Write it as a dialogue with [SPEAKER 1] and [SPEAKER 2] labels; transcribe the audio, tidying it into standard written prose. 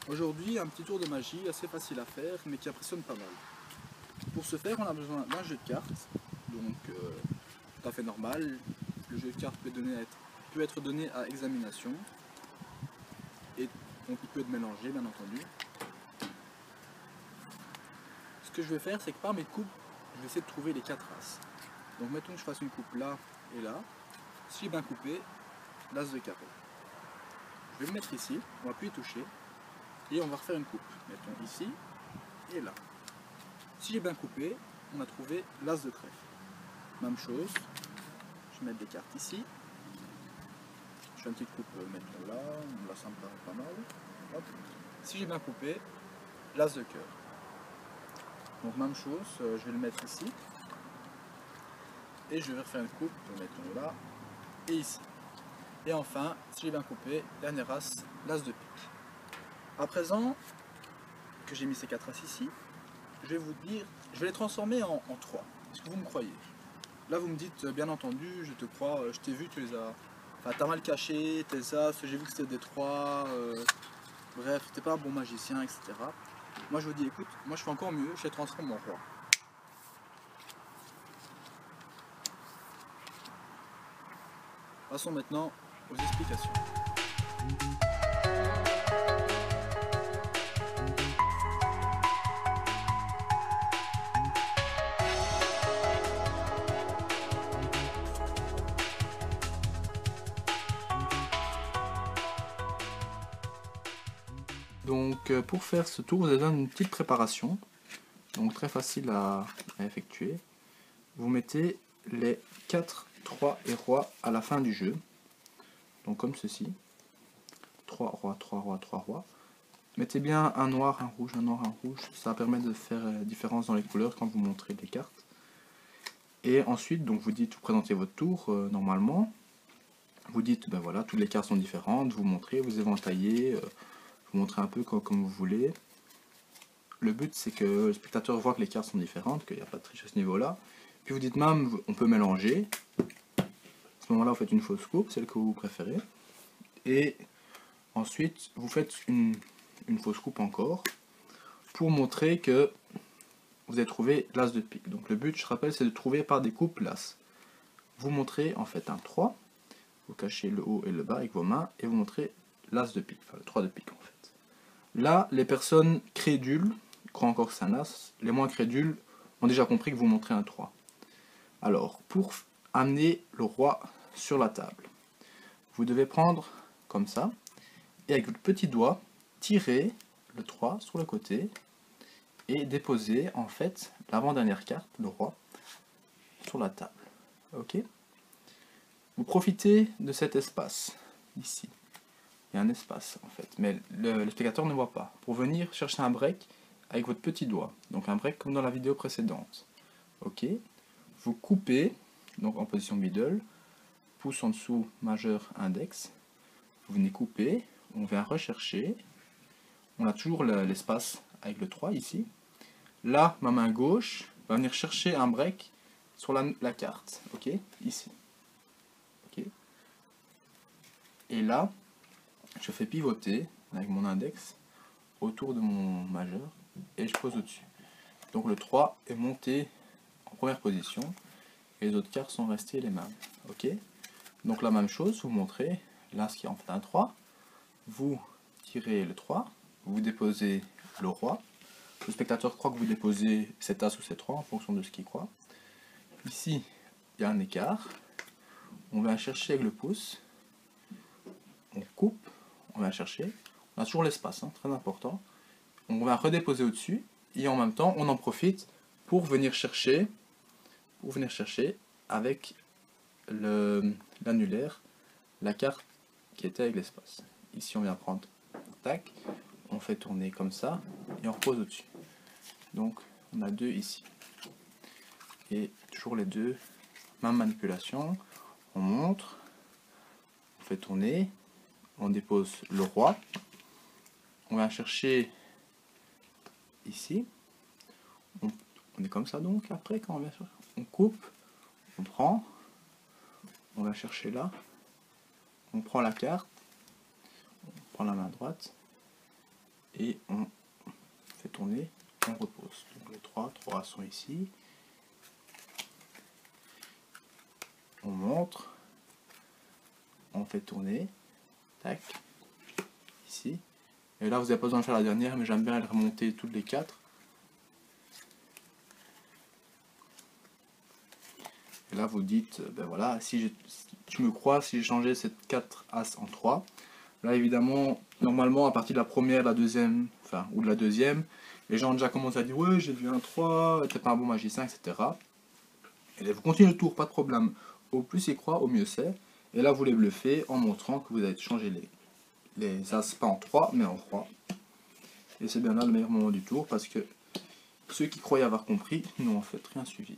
[SPEAKER 1] Aujourd'hui, un petit tour de magie assez facile à faire, mais qui impressionne pas mal. Pour ce faire, on a besoin d'un jeu de cartes, donc tout à fait normal. Le jeu de cartes peut être donné à examination, et donc il peut être mélangé, bien entendu. Ce que je vais faire, c'est que par mes coupes, je vais essayer de trouver les 4 as. Donc mettons que je fasse une coupe là et là. Si j'ai bien coupé, l'as de carreau. Je vais le mettre ici, on va plus y toucher, et on va refaire une coupe. Mettons ici et là. Si j'ai bien coupé, on a trouvé l'as de trèfle. Même chose, je vais mettre des cartes ici. Je fais une petite coupe, mettons là, là ça me paraît pas mal. Hop. Si j'ai bien coupé, l'as de cœur. Donc même chose, je vais le mettre ici. Et je vais refaire une coupe, mettons là et ici. Et enfin, si j'ai bien coupé, dernier as, l'as de pique. À présent que j'ai mis ces 4 as ici, je vais vous dire, je vais les transformer en 3. Est-ce que vous me croyez? Là vous me dites, bien entendu, je te crois, je t'ai vu, tu les as... Enfin, t'as mal caché, tes as, j'ai vu que c'était des 3, bref, t'es pas un bon magicien, etc. Moi je vous dis, écoute, moi je fais encore mieux, je les transforme en roi. Passons maintenant aux explications. Donc pour faire ce tour, vous avez besoin d'une petite préparation, donc très facile à effectuer. Vous mettez les 4, 3 et roi à la fin du jeu, donc comme ceci. 3 rois, 3 rois, 3 rois. Mettez bien un noir, un rouge, un noir, un rouge, ça permet de faire différence dans les couleurs quand vous montrez les cartes. Et ensuite, donc vous dites, vous présentez votre tour normalement. Vous dites, ben voilà, toutes les cartes sont différentes, vous montrez, vous éventaillez, vous montrez un peu comme vous voulez. Le but c'est que le spectateur voit que les cartes sont différentes, qu'il n'y a pas de triche à ce niveau-là. Puis vous dites même, on peut mélanger. À ce moment-là, vous faites une fausse coupe, celle que vous préférez. Et ensuite, vous faites une fausse coupe encore, pour montrer que vous avez trouvé l'as de pique. Donc le but, je rappelle, c'est de trouver par des coupes l'as. Vous montrez en fait un 3, vous cachez le haut et le bas avec vos mains, et vous montrez l'as de pique, enfin le 3 de pique en fait. Là, les personnes crédules croient encore que c'est un as, les moins crédules ont déjà compris que vous montrez un 3. Alors, pour amener le roi sur la table, vous devez prendre comme ça, et avec votre petit doigt, tirer le 3 sur le côté, et déposer en fait l'avant-dernière carte, le roi, sur la table. Ok. Vous profitez de cet espace, ici. Il y a un espace en fait, mais le spectateur ne voit pas. Pour venir chercher un break avec votre petit doigt, donc un break comme dans la vidéo précédente. Ok. Vous coupez, donc en position middle, pouce en dessous, majeur, index. Vous venez couper, on vient rechercher. On a toujours l'espace avec le 3 ici. Là, ma main gauche va venir chercher un break sur la carte, ok, ici. Okay. Et là, je fais pivoter avec mon index autour de mon majeur et je pose au-dessus. Donc le 3 est monté en première position et les autres cartes sont restées les mêmes. Ok. Donc la même chose, vous montrez l'as qui est en fait un 3, vous tirez le 3, vous déposez le roi. Le spectateur croit que vous déposez cet as ou cet 3 en fonction de ce qu'il croit. Ici, il y a un écart. On va chercher avec le pouce. On coupe. On va chercher. On a toujours l'espace, hein, très important. On va redéposer au-dessus. Et en même temps, on en profite pour venir chercher avec l'annulaire la carte qui était avec l'espace. Ici, on vient prendre, tac, on fait tourner comme ça et on repose au-dessus. Donc, on a deux ici. Et toujours les deux, même manipulation. On montre, on fait tourner, on dépose le roi. On va chercher ici. On est comme ça donc après quand on vient chercher. On coupe, on prend, on va chercher là. On prend la carte, on prend la main droite et et on fait tourner, on repose. Donc les 3 As sont ici. On montre, on fait tourner, tac, ici. Et là vous n'avez pas besoin de faire la dernière, mais j'aime bien les remonter toutes les 4. Et là vous dites, ben voilà, si tu me crois, si j'ai changé cette 4 As en 3, là évidemment, normalement à partir de la première, la deuxième, enfin, ou de la deuxième, les gens ont déjà commencé à dire, ouais j'ai vu un 3, t'es pas un bon magicien, etc. Et là vous continuez le tour, pas de problème. Au plus il croit, au mieux c'est. Et là vous les bluffez en montrant que vous avez changé les As, pas en 3, mais en roi. Et c'est bien là le meilleur moment du tour, parce que ceux qui croyaient avoir compris n'ont en fait rien suivi.